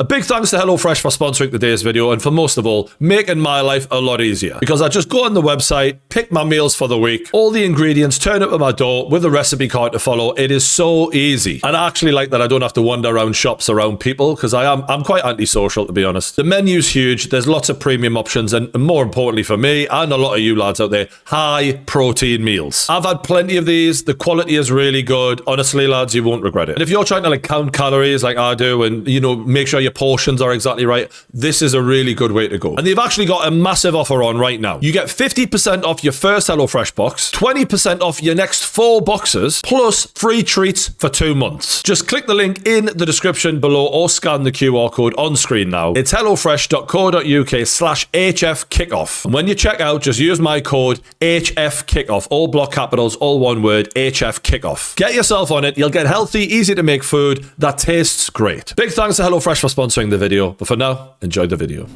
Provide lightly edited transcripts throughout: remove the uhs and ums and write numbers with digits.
A big thanks to HelloFresh for sponsoring today's video and for most of all, making my life a lot easier. Because I just go on the website, pick my meals for the week, all the ingredients turn up at my door with a recipe card to follow. It is so easy. And I actually like that I don't have to wander around shops around people because I'm quite antisocial, to be honest. The menu's huge, there's lots of premium options and more importantly for me and a lot of you lads out there, high protein meals. I've had plenty of these, the quality is really good. Honestly lads, you won't regret it. And if you're trying to like count calories like I do and you know, make sure your portions are exactly right, this is a really good way to go. And they've actually got a massive offer on right now. You get 50% off your first HelloFresh box, 20% off your next 4 boxes, plus free treats for 2 months. Just click the link in the description below or scan the QR code on screen now. It's hellofresh.co.uk/HFKickoff. And when you check out, just use my code HFKickoff, all block capitals, all one word, HFKickoff. Get yourself on it. You'll get healthy, easy to make food that tastes great. Big thanks to HelloFresh for sponsoring the video, but for now, enjoy the video.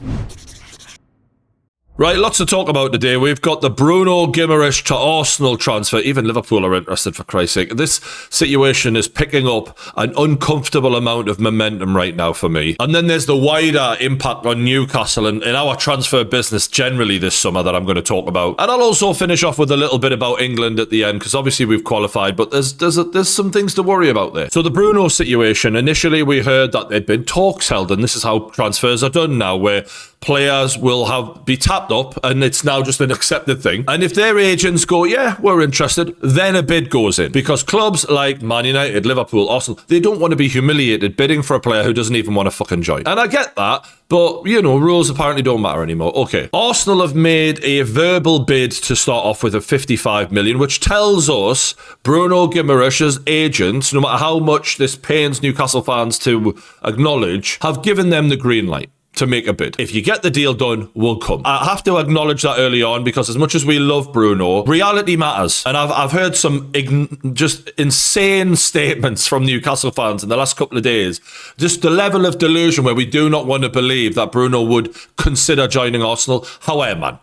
Right, lots to talk about today. We've got the Bruno Guimaraes to Arsenal transfer. Even Liverpool are interested, for Christ's sake. This situation is picking up an uncomfortable amount of momentum right now for me. And then there's the wider impact on Newcastle and in our transfer business generally this summer that I'm going to talk about. And I'll also finish off with a little bit about England at the end, because obviously we've qualified, but there's some things to worry about there. So the Bruno situation, initially we heard that there'd been talks held, and this is how transfers are done now, where players will be tapped up and it's now just an accepted thing. And if their agents go, yeah, we're interested, then a bid goes in. Because clubs like Man United, Liverpool, Arsenal, they don't want to be humiliated bidding for a player who doesn't even want to fucking join. And I get that, but, you know, rules apparently don't matter anymore. Okay. Arsenal have made a verbal bid to start off with of 55 million, which tells us Bruno Guimaraes' agents, no matter how much this pains Newcastle fans to acknowledge, have given them the green light to make a bid. If you get the deal done, we'll come. I have to acknowledge that early on because as much as we love Bruno, reality matters. And I've heard some just insane statements from Newcastle fans in the last couple of days. Just the level of delusion where we do not want to believe that Bruno would consider joining Arsenal. However, man,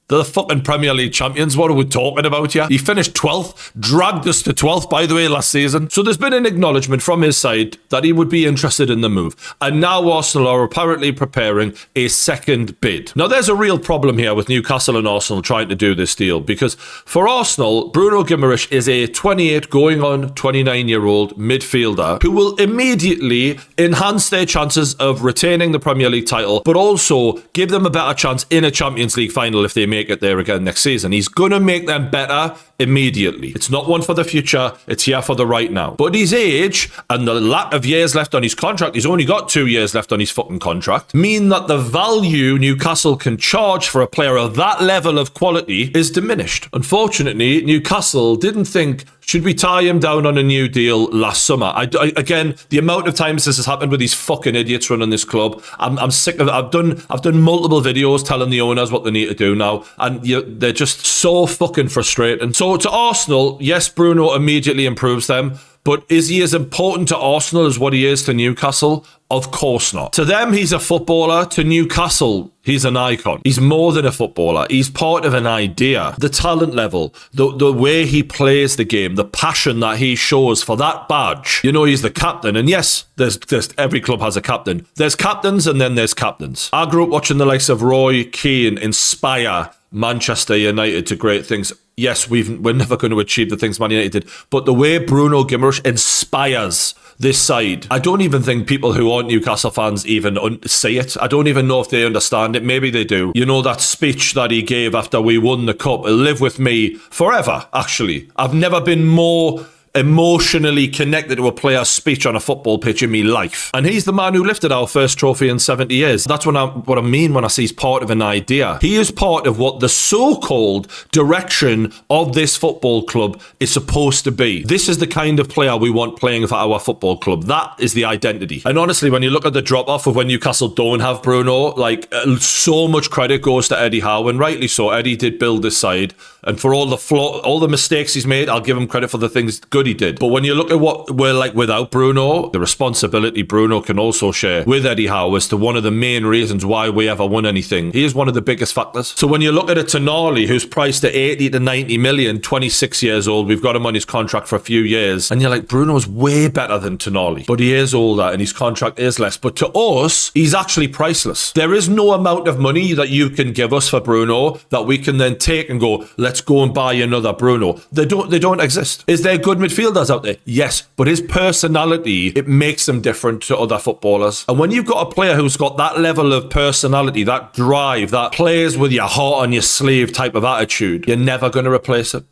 they're the fucking Premier League champions. What are we talking about here? He finished 12th, dragged us to 12th, by the way, last season. So there's been an acknowledgement from his side that he would be interested in the move. And now Arsenal are apparently preparing a second bid. Now, there's a real problem here with Newcastle and Arsenal trying to do this deal because for Arsenal, Bruno Guimaraes is a 28 going on 29-year-old midfielder who will immediately enhance their chances of retaining the Premier League title, but also give them a better chance in a Champions League final if they make it there again next season. He's going to make them better immediately. It's not one for the future, it's here for the right now. But his age and the lack of years left on his contract, he's only got 2 years left on his fucking contract, mean that the value Newcastle can charge for a player of that level of quality is diminished. Unfortunately, Newcastle didn't think, should we tie him down on a new deal last summer? Again, the amount of times this has happened with these fucking idiots running this club, I'm sick of it. I've done multiple videos telling the owners what they need to do now, and they're just so fucking frustrating. So to Arsenal, yes, Bruno immediately improves them, but is he as important to Arsenal as what he is to Newcastle? Of course not. To them, he's a footballer. To Newcastle, he's an icon. He's more than a footballer. He's part of an idea. The talent level, the way he plays the game, the passion that he shows for that badge. You know, he's the captain. And yes, there's every club has a captain. There's captains and then there's captains. I grew up watching the likes of Roy Keane inspire Manchester United to great things. Yes, we're never going to achieve the things Man United did, but the way Bruno Guimaraes inspires this side, I don't even think people who aren't Newcastle fans even see it. I don't even know if they understand it. Maybe they do. You know, that speech that he gave after we won the cup, it'll live with me forever, actually. I've never been more emotionally connected to a player's speech on a football pitch in my life. And he's the man who lifted our first trophy in 70 years. That's what I mean when I say he's part of an idea. He is part of what the so-called direction of this football club is supposed to be. This is the kind of player we want playing for our football club. That is the identity. And honestly, when you look at the drop-off of when Newcastle don't have Bruno, like, so much credit goes to Eddie Howe, and rightly so. Eddie did build this side, and for all the mistakes he's made, I'll give him credit for the things good good he did. But when you look at what we're like without Bruno, the responsibility Bruno can also share with Eddie Howe as to one of the main reasons why we ever won anything. He is one of the biggest factors. So when you look at a Tonali who's priced at 80 to 90 million, 26 years old, we've got him on his contract for a few years, and you're like, Bruno's way better than Tonali. But he is older and his contract is less. But to us, he's actually priceless. There is no amount of money that you can give us for Bruno that we can then take and go, let's go and buy another Bruno. They don't exist. Is there good midfielders out there? Yes. But his personality, it makes him different to other footballers. And when you've got a player who's got that level of personality, that drive, that plays with your heart on your sleeve type of attitude, you're never going to replace it.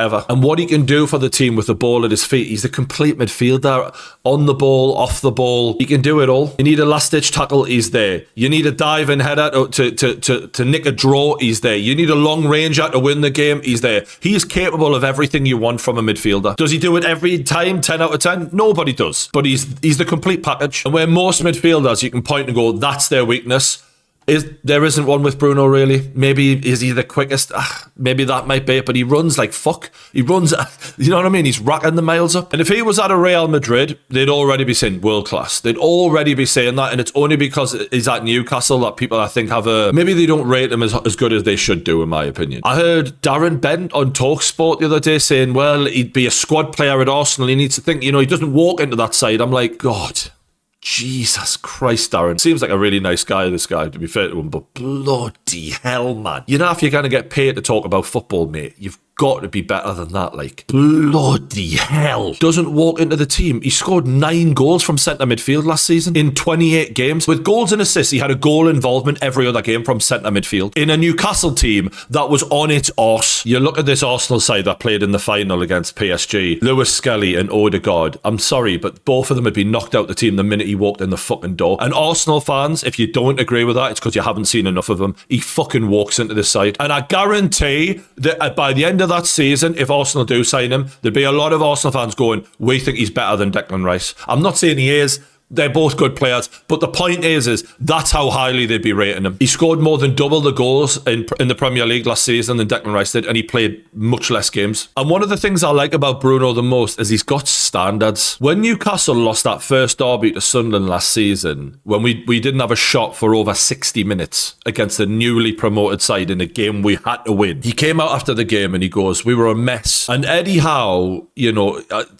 Ever. And what he can do for the team with the ball at his feet, he's a complete midfielder. On the ball, off the ball, he can do it all. You need a last-ditch tackle, he's there. You need a diving header to nick a draw, he's there. You need a long ranger to win the game, he's there. He's capable of everything you want from a midfielder. Does he do it every time, 10 out of 10? Nobody does. But he's the complete package. And where most midfielders, you can point and go, that's their weakness. There isn't one with Bruno, really. Maybe is he the quickest? Maybe that might be it, but he runs like fuck. He runs, you know what I mean? He's racking the miles up. And if he was at a Real Madrid, they'd already be saying world class. They'd already be saying that, and it's only because he's at Newcastle that people, I think, maybe they don't rate him as good as they should do, in my opinion. I heard Darren Bent on TalkSport the other day saying, well, he'd be a squad player at Arsenal. He needs to think, he doesn't walk into that side. I'm like, God. Jesus Christ, Darren. Seems like a really nice guy, this guy, to be fair to him, but bloody hell, man. You know, if you're going to get paid to talk about football, mate, you've got to be better than that, like. Bloody hell. Doesn't walk into the team. He scored 9 goals from centre midfield last season in 28 games. With goals and assists, he had a goal involvement every other game from centre midfield. In a Newcastle team that was on its arse. You look at this Arsenal side that played in the final against PSG. Lewis Skelly and Odegaard. I'm sorry, but both of them had been knocked out the team the minute he walked in the fucking door. And Arsenal fans, if you don't agree with that, it's because you haven't seen enough of him. He fucking walks into this side. And I guarantee that by the end of that season, if Arsenal do sign him, there'd be a lot of Arsenal fans going, we think he's better than Declan Rice. I'm not saying he is. They're both good players, but the point is that's how highly they'd be rating him. He scored more than double the goals in the Premier League last season than Declan Rice did, and he played much less games. And one of the things I like about Bruno the most is he's got standards. When Newcastle lost that first derby to Sunderland last season, when we didn't have a shot for over 60 minutes against the newly promoted side in a game we had to win, he came out after the game and he goes, we were a mess. And Eddie Howe,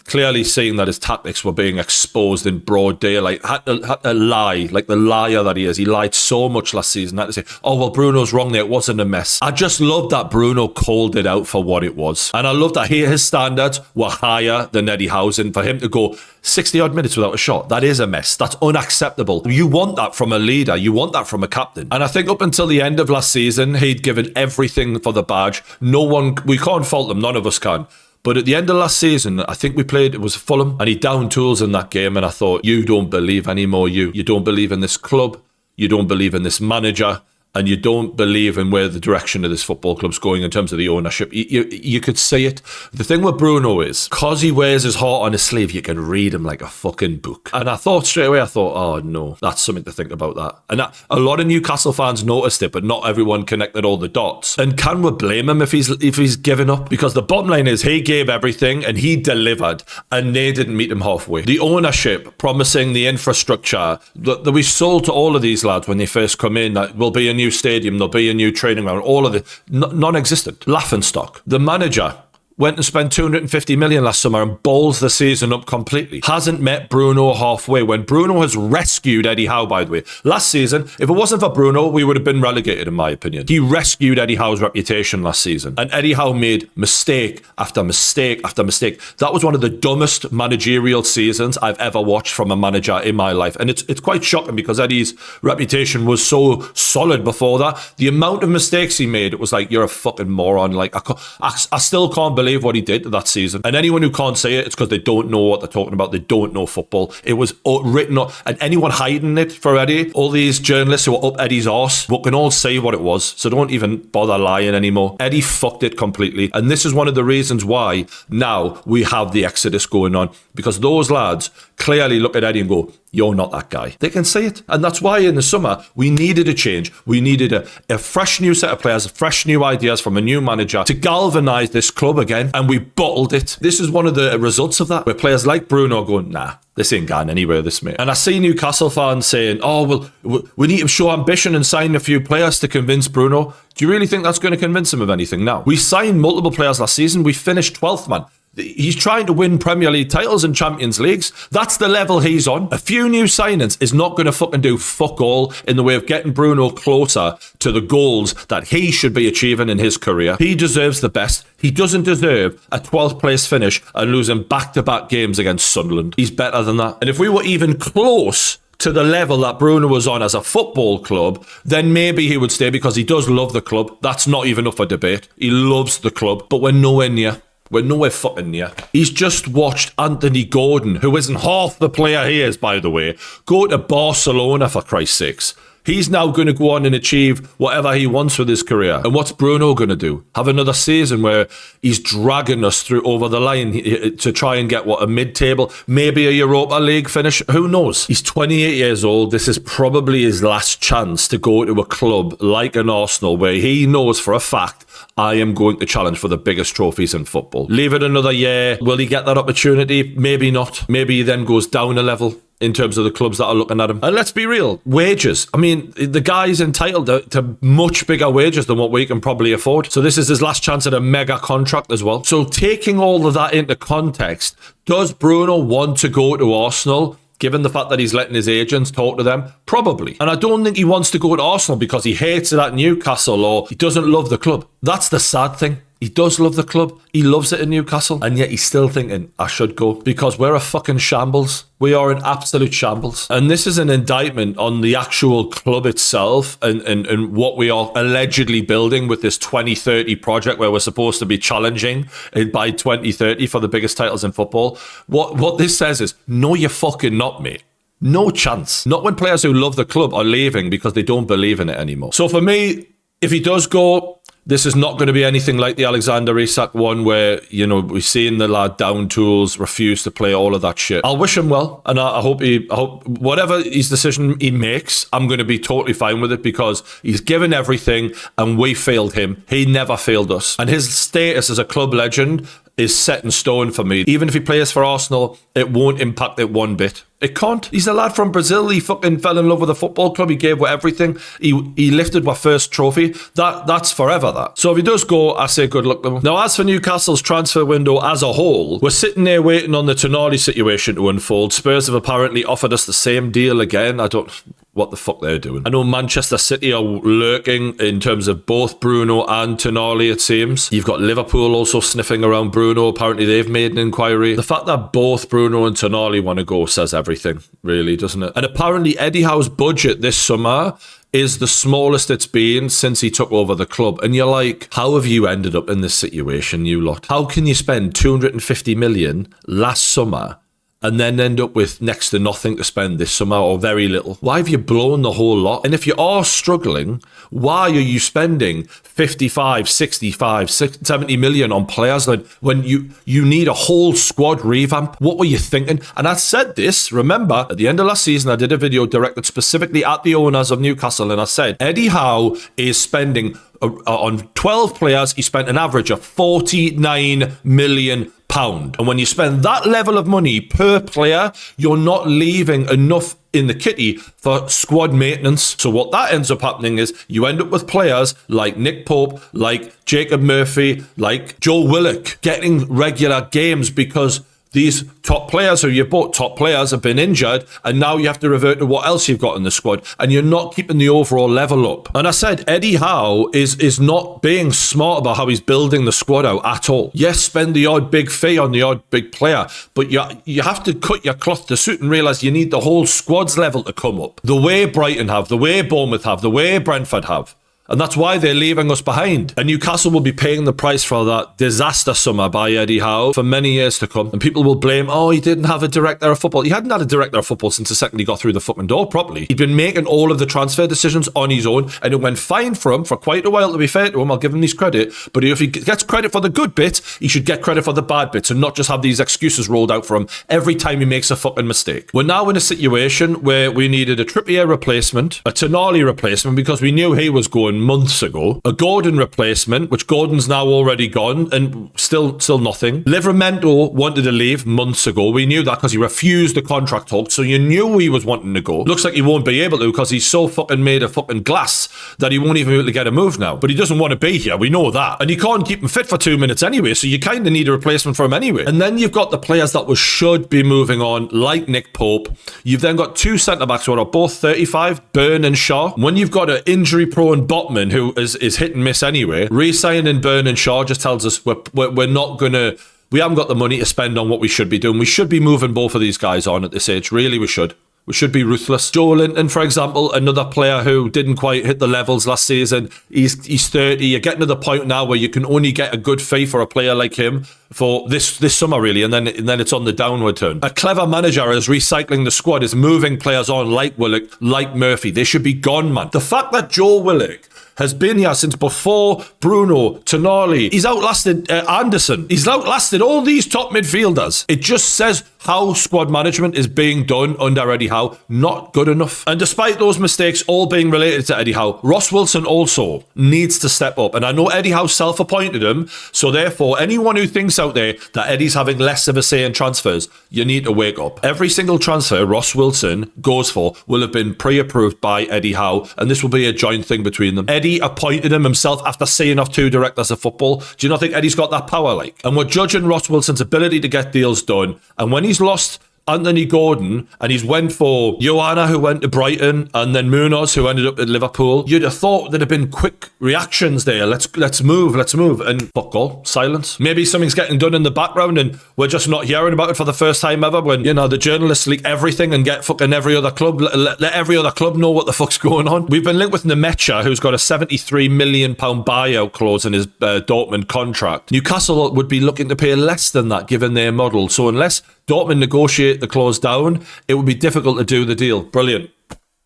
clearly seeing that his tactics were being exposed in broad day, like had to lie, like the liar that he is. He lied so much last season. Had to say, oh, well, Bruno's wrong there. It wasn't a mess. I just love that Bruno called it out for what it was. And I love that his standards were higher than Eddie Howe's. And for him to go 60 odd minutes without a shot, that is a mess. That's unacceptable. You want that from a leader. You want that from a captain. And I think up until the end of last season, he'd given everything for the badge. We can't fault him. None of us can. But at the end of last season, I think it was Fulham, and he downed tools in that game, and I thought, you don't believe anymore, you don't believe in this club, you don't believe in this manager, and you don't believe in where the direction of this football club's going in terms of the ownership. You could see it. The thing with Bruno is, because he wears his heart on his sleeve, you can read him like a fucking book. And I thought straight away, oh no, that's something to think about that. And a lot of Newcastle fans noticed it, but not everyone connected all the dots. And can we blame him if he's given up? Because the bottom line is, he gave everything and he delivered, and they didn't meet him halfway. The ownership promising the infrastructure that we sold to all of these lads when they first come in, that will be a new stadium, there'll be a new training ground, all of it, non-existent. Laughingstock. The manager went and spent 250 million last summer and bowls the season up completely. Hasn't met Bruno halfway, when Bruno has rescued Eddie Howe, by the way. Last season, if it wasn't for Bruno, we would have been relegated, in my opinion. He rescued Eddie Howe's reputation last season. And Eddie Howe made mistake after mistake after mistake. That was one of the dumbest managerial seasons I've ever watched from a manager in my life. And it's quite shocking, because Eddie's reputation was so solid before that. The amount of mistakes he made, it was like, you're a fucking moron. Like, I still can't believe what he did that season. And anyone who can't say it, it's because they don't know what they're talking about. They don't know football. It was written up, and anyone hiding it for Eddie, all these journalists who are up Eddie's arse, we can all say what it was. So don't even bother lying anymore. Eddie fucked it completely. And this is one of the reasons why now we have the exodus going on, because those lads clearly look at Eddie and go, you're not that guy. They can see it. And that's why in the summer, we needed a change. We needed a fresh new set of players, fresh new ideas from a new manager to galvanise this club again again, and we bottled it. This is one of the results of that, where players like Bruno are going, nah, this ain't going anywhere, this mate. And I see Newcastle fans saying, oh, well, we need to show ambition and sign a few players to convince Bruno. Do you really think that's going to convince him of anything now? We signed multiple players last season. We finished 12th, man. He's trying to win Premier League titles and Champions Leagues. That's the level he's on. A few new signings is not going to fucking do fuck all in the way of getting Bruno closer to the goals that he should be achieving in his career. He deserves the best. He doesn't deserve a 12th place finish and losing back-to-back games against Sunderland. He's better than that. And if we were even close to the level that Bruno was on as a football club, then maybe he would stay because he does love the club. That's not even up for debate. He loves the club, but we're nowhere near. We're nowhere fucking near. He's just watched Anthony Gordon, who isn't half the player he is, by the way, go to Barcelona, for Christ's sakes. He's now going to go on and achieve whatever he wants with his career. And what's Bruno going to do? Have another season where he's dragging us through over the line to try and get, a mid-table, maybe a Europa League finish? Who knows? He's 28 years old. This is probably his last chance to go to a club like an Arsenal where he knows for a fact, I am going to challenge for the biggest trophies in football. Leave it another year. Will he get that opportunity? Maybe not. Maybe he then goes down a level in terms of the clubs that are looking at him. And let's be real, wages. I mean, the guy's entitled to much bigger wages than what we can probably afford. So this is his last chance at a mega contract as well. So taking all of that into context, does Bruno want to go to Arsenal? Given the fact that he's letting his agents talk to them? Probably. And I don't think he wants to go to Arsenal because he hates it at Newcastle or he doesn't love the club. That's the sad thing. He does love the club. He loves it in Newcastle. And yet he's still thinking, I should go. Because we're a fucking shambles. We are an absolute shambles. And this is an indictment on the actual club itself and what we are allegedly building with this 2030 project where we're supposed to be challenging by 2030 for the biggest titles in football. What this says is, no, you're fucking not, mate. No chance. Not when players who love the club are leaving because they don't believe in it anymore. So for me, if he does go, this is not going to be anything like the Alexander Isak one where, we're seeing the lad down tools, refuse to play, all of that shit. I'll wish him well. And I hope whatever his decision he makes, I'm going to be totally fine with it because he's given everything and we failed him. He never failed us. And his status as a club legend is set in stone for me. Even if he plays for Arsenal, it won't impact it one bit. It can't. He's a lad from Brazil. He fucking fell in love with a football club. He gave everything. He lifted our first trophy. That's forever, that. So if he does go, I say good luck to him. Now, as for Newcastle's transfer window as a whole, we're sitting there waiting on the Tonali situation to unfold. Spurs have apparently offered us the same deal again. I don't... what the fuck they're doing. I know Manchester City are lurking in terms of both Bruno and Tonali, it seems. You've got Liverpool also sniffing around Bruno. Apparently they've made an inquiry. The fact that both Bruno and Tonali want to go says everything, really, doesn't it? And apparently Eddie Howe's budget this summer is the smallest it's been since he took over the club. And you're like, how have you ended up in this situation, you lot? How can you spend 250 million last summer and then end up with next to nothing to spend this summer or very little? Why have you blown the whole lot? And if you are struggling, why are you spending 55, 65, 70 million on players when you need a whole squad revamp? What were you thinking? And I said this, remember, at the end of last season, I did a video directed specifically at the owners of Newcastle, and I said, Eddie Howe is spending on 12 players, he spent an average of £49 million. And when you spend that level of money per player, you're not leaving enough in the kitty for squad maintenance. So what that ends up happening is you end up with players like Nick Pope, like Jacob Murphy, like Joe Willock getting regular games because these top players who you bought, top players, have been injured, and now you have to revert to what else you've got in the squad, and you're not keeping the overall level up. And I said, Eddie Howe is not being smart about how he's building the squad out at all. Yes, spend the odd big fee on the odd big player, but you have to cut your cloth to suit and realise you need the whole squad's level to come up. The way Brighton have, the way Bournemouth have, the way Brentford have. And that's why they're leaving us behind. And Newcastle will be paying the price for that disaster summer by Eddie Howe for many years to come. And people will blame, oh, he didn't have a director of football. He hadn't had a director of football since the second he got through the fucking door properly. He'd been making all of the transfer decisions on his own, and it went fine for him for quite a while, to be fair to him. I'll give him his credit. But if he gets credit for the good bits, he should get credit for the bad bits and not just have these excuses rolled out for him every time he makes a fucking mistake. We're now in a situation where we needed a Trippier replacement, a Tonali replacement, because we knew he was going done months ago. A Gordon replacement, which Gordon's now already gone, and still nothing. Livramento wanted to leave months ago. We knew that because he refused the contract talk, so you knew he was wanting to go. Looks like he won't be able to because he's so fucking made of fucking glass that he won't even be able to get a move now. But he doesn't want to be here. We know that. And you can't keep him fit for 2 minutes anyway, so you kind of need a replacement for him anyway. And then you've got the players that should be moving on, like Nick Pope. You've then got two centre-backs who are both 35, Byrne and Shaw. When you've got an injury-prone Botman who is hit and miss anyway, re-signing Byrne and Shaw just tells us we're not going to... We haven't got the money to spend on what we should be doing. We should be moving both of these guys on at this age. Really, we should. We should be ruthless. Joe Linton, for example, another player who didn't quite hit the levels last season. He's 30. You're getting to the point now where you can only get a good fee for a player like him for this summer, really, and then it's on the downward turn. A clever manager is recycling the squad, is moving players on like Willock, like Murphy. They should be gone, man. The fact that Joe Willock has been here since before Bruno, Tonali. He's outlasted Anderson. He's outlasted all these top midfielders. It just says how squad management is being done under Eddie Howe. Not good enough. And despite those mistakes all being related to Eddie Howe, Ross Wilson also needs to step up. And I know Eddie Howe self-appointed him, so therefore anyone who thinks out there that Eddie's having less of a say in transfers, you need to wake up. Every single transfer Ross Wilson goes for will have been pre-approved by Eddie Howe, and this will be a joint thing between them. Eddie appointed him himself after seeing off two directors of football. Do you not think Eddie's got that power like? And we're judging Ross Wilson's ability to get deals done. And when he's lost Anthony Gordon and he's went for Joanna, who went to Brighton, and then Munoz, who ended up at Liverpool, you'd have thought there'd have been quick reactions there. Let's move. And fuck all, silence. Maybe something's getting done in the background and we're just not hearing about it for the first time ever when, you know, the journalists leak everything and get fucking every other club, let every other club know what the fuck's going on. We've been linked with Nemecha, who's got a £73 million buyout clause in his Dortmund contract. Newcastle would be looking to pay less than that given their model. So unless Dortmund negotiate the clause down, it would be difficult to do the deal. Brilliant.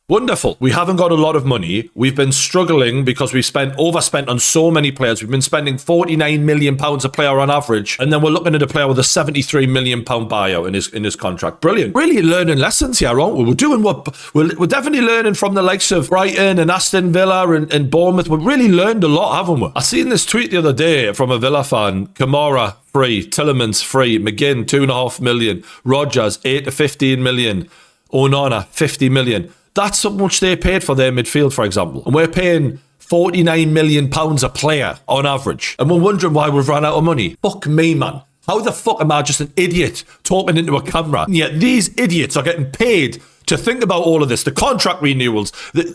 Wonderful. We haven't got a lot of money. We've been struggling because we've overspent on so many players. We've been spending £49 million a player on average, and then we're looking at a player with a £73 million buyout in his contract. Brilliant. Really learning lessons here, aren't we? We're definitely learning from the likes of Brighton and Aston Villa and Bournemouth. We've really learned a lot, haven't we? I seen this tweet the other day from a Villa fan. Kamara free, Tillemans free, McGinn £2.5 million, Rodgers 8 to 15 million, Onana 50 million. That's how much they paid for their midfield, for example. And we're paying £49 million a player on average. And we're wondering why we've run out of money. Fuck me, man. How the fuck am I just an idiot talking into a camera? And yet these idiots are getting paid to think about all of this, the contract renewals,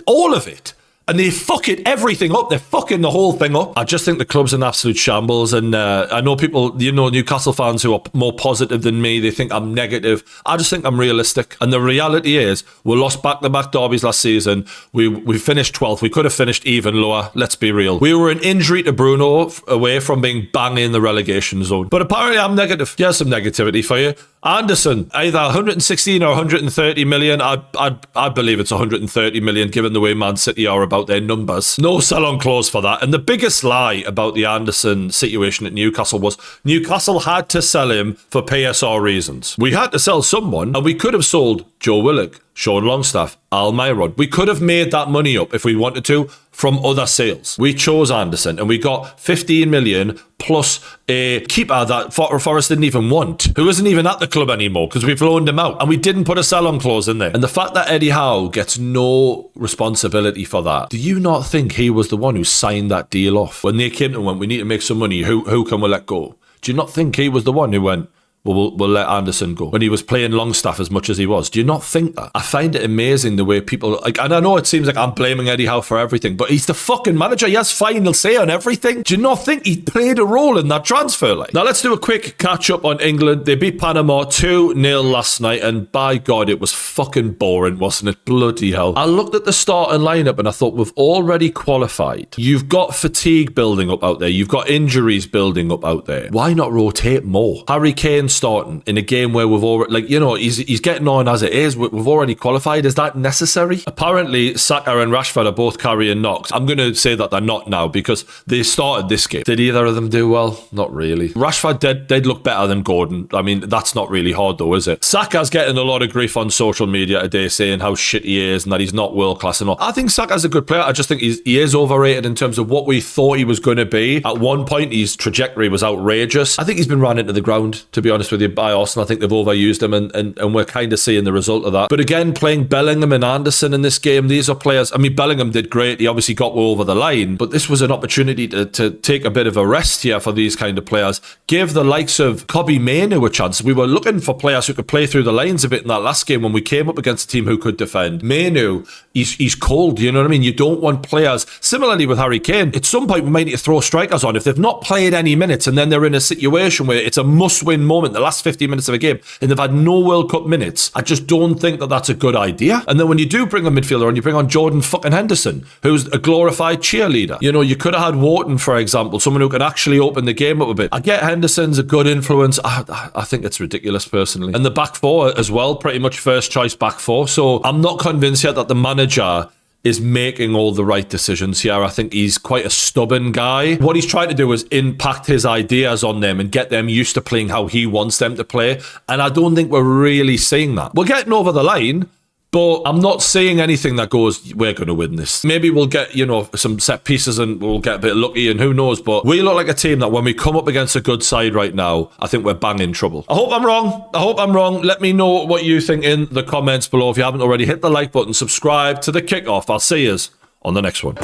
all of it. And they fuck it everything up. They're fucking the whole thing up. I just think the club's an absolute shambles. And I know people, Newcastle fans who are more positive than me, they think I'm negative. I just think I'm realistic. And the reality is, we lost back-to-back derbies last season. We finished 12th. We could have finished even lower. Let's be real. We were an injury to Bruno away from being bang in the relegation zone. But apparently I'm negative. Here's some negativity for you. Anderson, either 116 or 130 million. I believe it's 130 million given the way Man City are about their numbers. No sell-on clause for that. And the biggest lie about the Anderson situation at Newcastle was Newcastle had to sell him for PSR reasons. We had to sell someone, and we could have sold Joe Willock, Sean Longstaff, Almiron. We could have made that money up if we wanted to from other sales. We chose Anderson and we got 15 million plus a keeper that Forest didn't even want, who isn't even at the club anymore because we've loaned him out, and we didn't put a sell-on clause in there. And the fact that Eddie Howe gets no responsibility for that, do you not think he was the one who signed that deal off? When they came to him and went, we need to make some money, who can we let go? Do you not think he was the one who went, well, we'll let Anderson go, when he was playing Longstaff as much as he was? Do you not think that? I find it amazing the way people, and I know it seems like I'm blaming Eddie Howe for everything, but he's the fucking manager. He has final say on everything. Do you not think he played a role in that transfer? Now let's do a quick catch up on England. They beat Panama 2-0 last night, and by God, it was fucking boring, wasn't it? Bloody hell. I looked at the starting lineup and I thought, we've already qualified. You've got fatigue building up out there. You've got injuries building up out there. Why not rotate more? Harry Kane starting in a game where we've already, like, you know, he's getting on as it is. We've already qualified. Is that necessary? Apparently, Saka and Rashford are both carrying knocks. I'm going to say that they're not now because they started this game. Did either of them do well? Not really. Rashford did look better than Gordon. I mean, that's not really hard though, is it? Saka's getting a lot of grief on social media today saying how shit he is and that he's not world class and all. I think Saka's a good player. I just think he is overrated in terms of what we thought he was going to be. At one point, his trajectory was outrageous. I think he's been run into the ground, to be honest with you, by Arsenal. I think they've overused him and we're kind of seeing the result of that. But again, playing Bellingham and Anderson in this game, these are players. I mean, Bellingham did great. He obviously got over the line, but this was an opportunity to take a bit of a rest here for these kind of players. Give the likes of Kobbie Mainoo a chance. We were looking for players who could play through the lines a bit in that last game when we came up against a team who could defend. Mainoo, he's cold, you know what I mean? You don't want players. Similarly with Harry Kane, at some point we might need to throw strikers on if they've not played any minutes and then they're in a situation where it's a must-win moment, the last 50 minutes of a game, and they've had no World Cup minutes. I just don't think that that's a good idea. And then when you do bring a midfielder on, you bring on Jordan fucking Henderson, who's a glorified cheerleader. You know, you could have had Wharton, for example, someone who can actually open the game up a bit. I get Henderson's a good influence. I think it's ridiculous, personally. And the back four as well, pretty much first choice back four. So I'm not convinced yet that the manager is making all the right decisions here. I think he's quite a stubborn guy. What he's trying to do is impact his ideas on them and get them used to playing how he wants them to play. And I don't think we're really seeing that. We're getting over the line, but I'm not seeing anything that goes, we're going to win this. Maybe we'll get, you know, some set pieces and we'll get a bit lucky and who knows. But we look like a team that when we come up against a good side right now, I think we're bang in trouble. I hope I'm wrong. Let me know what you think in the comments below. If you haven't already, hit the like button, subscribe to The Kickoff. I'll see you on the next one.